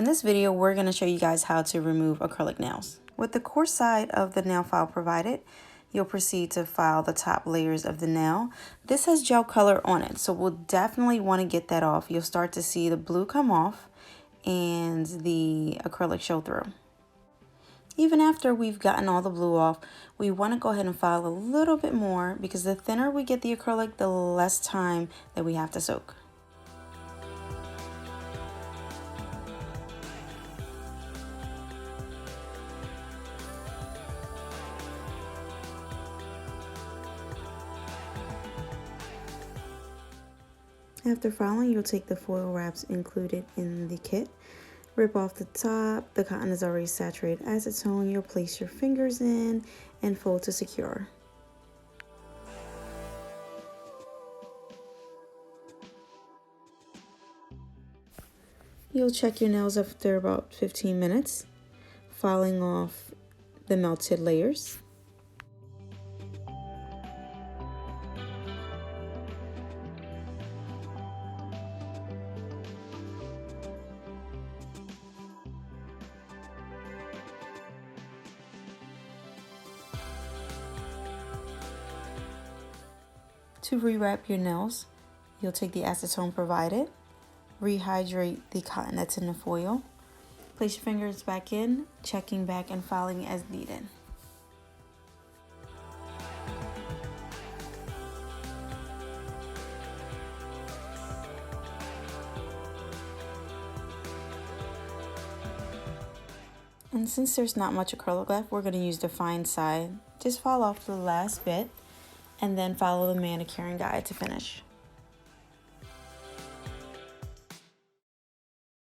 In this video, we're going to show you guys how to remove acrylic nails. With the coarse side of the nail file provided, you'll proceed to file the top layers of the nail. This has gel color on it, so we'll definitely want to get that off. You'll start to see the blue come off and the acrylic show through. Even after we've gotten all the blue off, we want to go ahead and file a little bit more because the thinner we get the acrylic, the less time that we have to soak. After filing, you'll take the foil wraps included in the kit, rip off the top. The cotton is already saturated acetone. You'll place your fingers in and fold to secure. You'll check your nails after about 15 minutes, filing off the melted layers. To rewrap your nails, you'll take the acetone provided, rehydrate the cotton that's in the foil, place your fingers back in, checking back and filing as needed. And since there's not much acrylic left, we're going to use the fine side. Just file off the last bit and then follow the manicuring guide to finish.